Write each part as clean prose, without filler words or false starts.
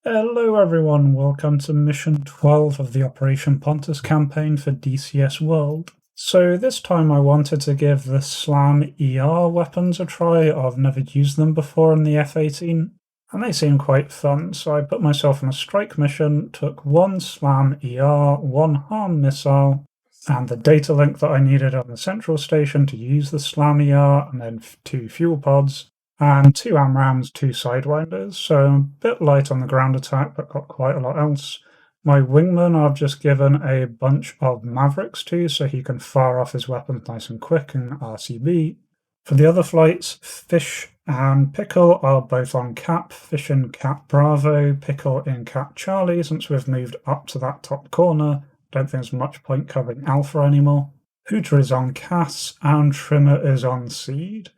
Hello everyone, welcome to Mission 12 of the Operation Pontus campaign for DCS World. So this time I wanted to give the SLAM ER weapons a try. I've never used them before in the F-18, and they seem quite fun, so I put myself on a strike mission, took one SLAM ER, one harm missile, and the data link that I needed on the central station to use the SLAM ER, and then 2 fuel pods, and 2 AMRAAMs, 2 Sidewinders, so a bit light on the ground attack, but got quite a lot else. My wingman I've just given a bunch of Mavericks to, so he can fire off his weapons nice and quick and RCB. For the other flights, Fish and Pickle are both on Cap, Fish in Cap Bravo, Pickle in Cap Charlie, since we've moved up to that top corner. Don't think there's much point covering Alpha anymore. Hooter is on Cass, and Trimmer is on Seed.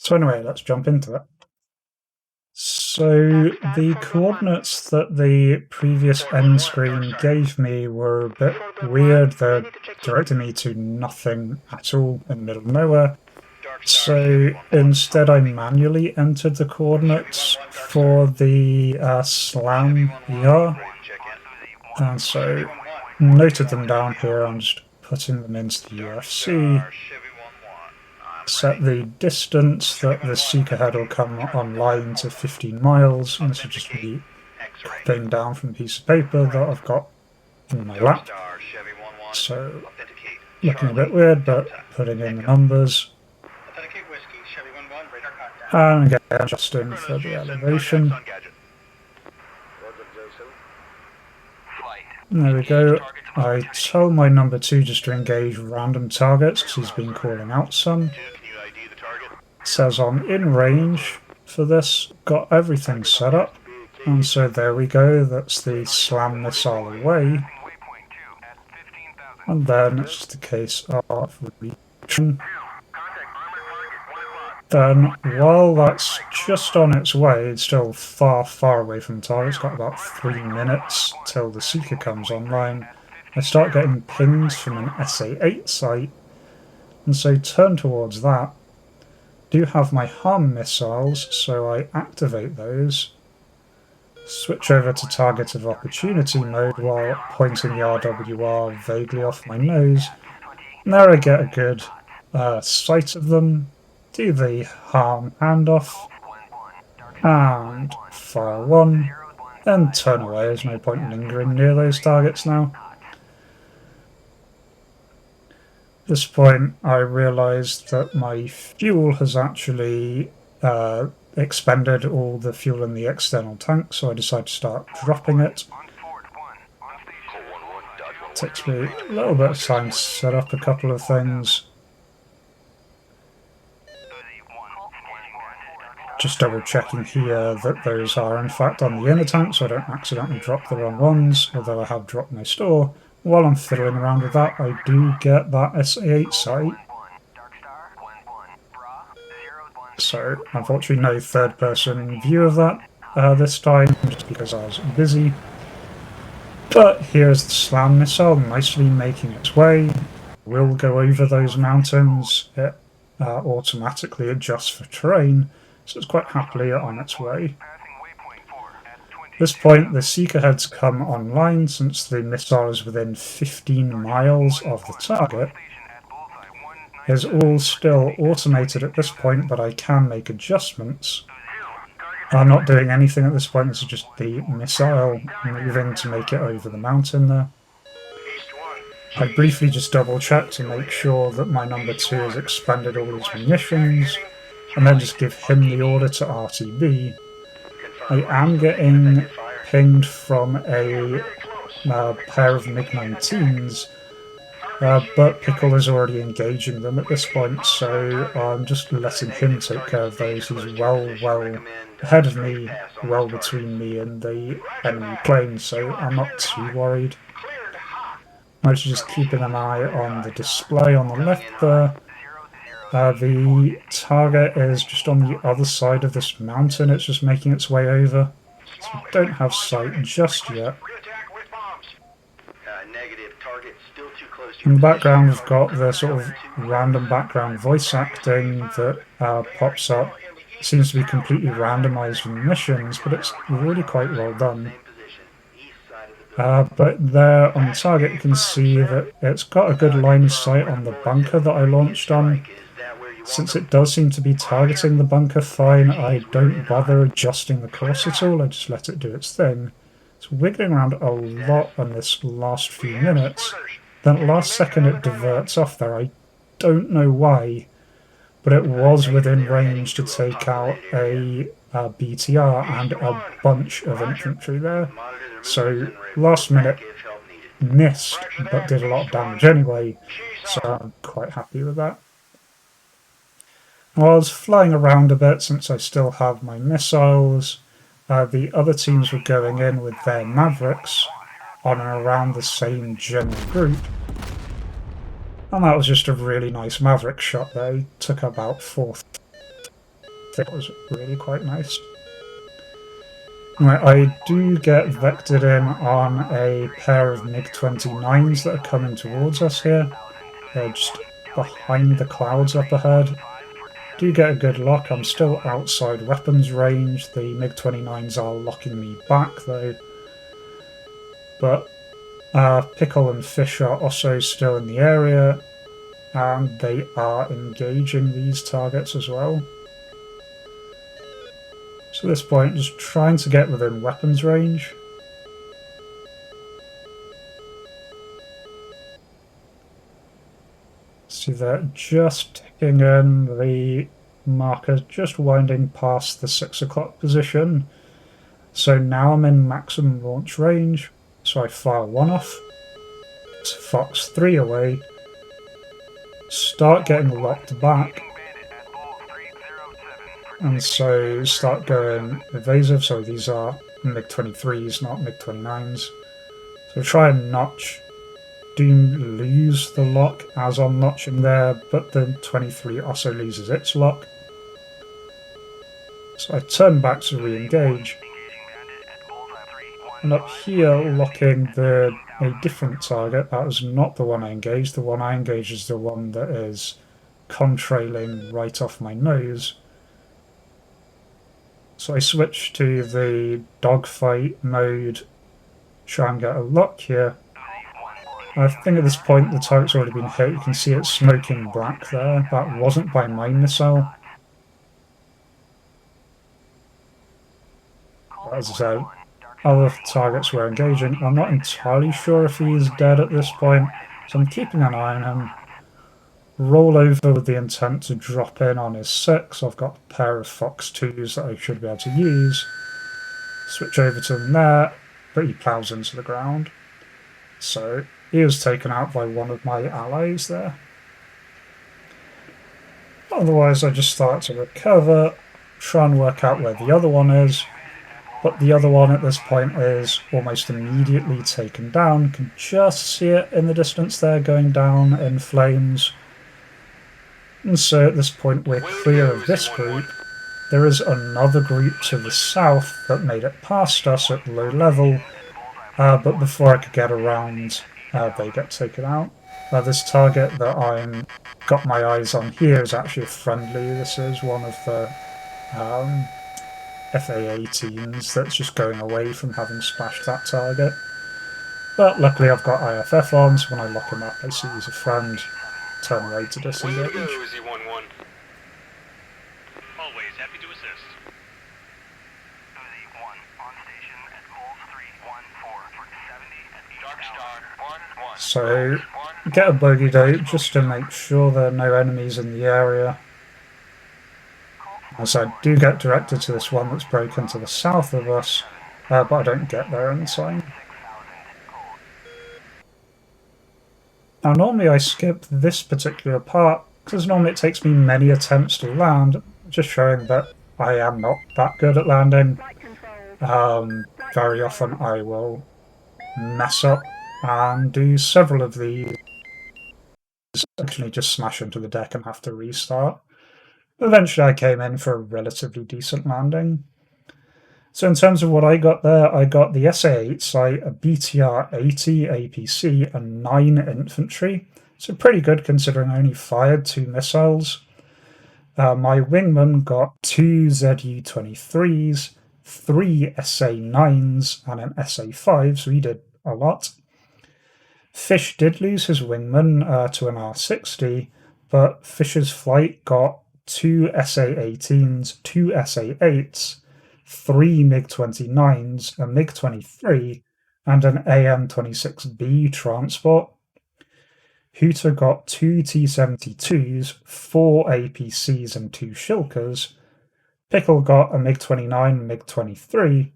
So anyway, let's jump into it. So the coordinates that the previous end screen gave me were a bit weird. They're directing me to nothing at all in the middle of nowhere. So instead I manually entered the coordinates for the SLAM ER. And so noted them down here. I'm just putting them into the UFC. Set the distance that the seeker head will come online to 15 miles, and this will just be copying down from a piece of paper that I've got in my lap. So, looking a bit weird, but putting in the numbers. And again, adjusting for the elevation. There we go. I tell my number 2 just to engage random targets because he's been calling out some. It says I'm in range for this, got everything set up, and so there we go, that's the SLAM missile away. And then it's just a case of reaching. Then, while that's just on its way, it's still far, far away from the target. It's got about 3 minutes till the seeker comes online. I start getting pings from an SA-8 site, and so turn towards that. Do have my harm missiles, so I activate those. Switch over to target of opportunity mode while pointing the RWR vaguely off my nose. And there I get a good sight of them. Do the harm handoff, and fire one, then turn away. There's no point lingering near those targets now. At this point, I realised that my fuel has actually expended all the fuel in the external tank, so I decided to start dropping it. It takes me a little bit of time to set up a couple of things. Just double checking here that those are in fact on the inner tank so I don't accidentally drop the wrong ones, although I have dropped my store. While I'm fiddling around with that, I do get that SA-8 site. So unfortunately no third person view of that this time, just because I was busy. But here's the SLAM missile nicely making its way. We'll go over those mountains. It automatically adjusts for terrain, so it's quite happily on its way. At this point, the seeker heads come online since the missile is within 15 miles of the target. It's all still automated at this point, but I can make adjustments. I'm not doing anything at this point, this is just the missile moving to make it over the mountain there. I briefly just double check to make sure that my number 2 has expended all his munitions, and then just give him the order to RTB. I am getting pinged from a pair of MiG-19s, but Pickle is already engaging them at this point, so I'm just letting him take care of those. He's well ahead of me, well between me and the enemy plane, so I'm not too worried. I'm just keeping an eye on the display on the left there. The target is just on the other side of this mountain, it's just making its way over. So we don't have sight just yet. In the background we've got the sort of random background voice acting that pops up. It seems to be completely randomised from missions, but it's really quite well done. But there on the target you can see that it's got a good line of sight on the bunker that I launched on. Since it does seem to be targeting the bunker fine, I don't bother adjusting the course at all, I just let it do its thing. It's wiggling around a lot on this last few minutes. Then last second it diverts off there, I don't know why, but it was within range to take out a BTR and a bunch of infantry there. So last minute missed, but did a lot of damage anyway, so I'm quite happy with that. Well, I was flying around a bit since I still have my missiles. The other teams were going in with their Mavericks on and around the same general group. And that was just a really nice Maverick shot there. He took about 4th. It was really quite nice. Right, I do get vectored in on a pair of MiG-29s that are coming towards us here. They're just behind the clouds up ahead. Do get a good lock. I'm still outside weapons range. The MiG-29s are locking me back though. But Pickle and Fish are also still in the area, and they are engaging these targets as well. So at this point, just trying to get within weapons range. See that just ticking in, the marker just winding past the 6 o'clock position. So now I'm in maximum launch range, so I fire 1 off, Fox 3 away, start getting locked back, and so start going evasive. So these are MiG-23s, not MiG-29s. So try and notch. Do lose the lock as I'm notching there, but the 23 also loses its lock. So I turn back to re-engage. And up here, locking a different target. That was not the one I engaged. The one I engaged is the one that is contrailing right off my nose. So I switch to the dogfight mode, try and get a lock here. I think at this point the target's already been hit. You can see it smoking black there. That wasn't by my missile. As I said, other targets were engaging. I'm not entirely sure if he is dead at this point, so I'm keeping an eye on him. Roll over with the intent to drop in on his 6. I've got a pair of Fox 2s that I should be able to use. Switch over to him there, but he plows into the ground. So he was taken out by one of my allies there. Otherwise I just start to recover, try and work out where the other one is. But the other one at this point is almost immediately taken down. You can just see it in the distance there going down in flames. And so at this point we're clear of this group. There is another group to the south that made it past us at low level, but before I could get around, they get taken out. This target that I'm got my eyes on here is actually a friendly. This is one of the A-18s that's just going away from having splashed that target. But luckily I've got IFF on, so when I lock him up I see he's a friend. Turn away to disengage. Way to go, Z11. Always happy to assist. Z1 on station at Coles 314 for 70 at Dark Star 11. So get a bogey date just to make sure there are no enemies in the area. As I do get directed to this one that's broken to the south of us, but I don't get there in time. Now normally I skip this particular part, because normally it takes me many attempts to land, just showing that I am not that good at landing. Very often I will mess up and do several of these, actually just smash into the deck and have to restart. Eventually I came in for a relatively decent landing. So in terms of what I got there, I got the SA-8 sight, a BTR-80 APC, and 9 infantry. So pretty good considering I only fired 2 missiles. My wingman got 2 ZU-23s, 3 SA-9s, and an SA-5, so he did a lot. Fish did lose his wingman to an R60, but Fish's flight got 2 SA-18s, 2 SA-8s, 3 MiG-29s, a MiG-23, and an AN-26B transport. Hooter got 2 T-72s, 4 APCs, and 2 Shilkers. Pickle got a MiG-29, MiG-23,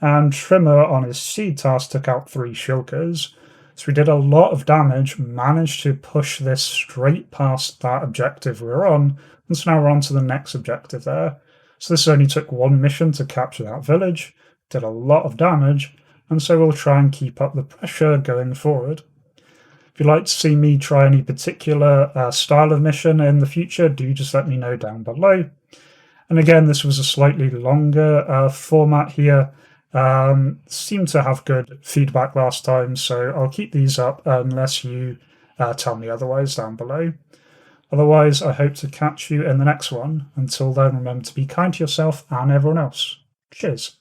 and Trimmer on his seed task took out 3 Shilkers. So we did a lot of damage, managed to push this straight past that objective we were on, and so now we're on to the next objective there. So this only took 1 mission to capture that village, did a lot of damage, and so we'll try and keep up the pressure going forward. If you'd like to see me try any particular style of mission in the future, do just let me know down below. And again, this was a slightly longer format here. Seemed to have good feedback last time, so I'll keep these up unless you tell me otherwise down below. Otherwise, I hope to catch you in the next one. Until then, remember to be kind to yourself and everyone else. Cheers.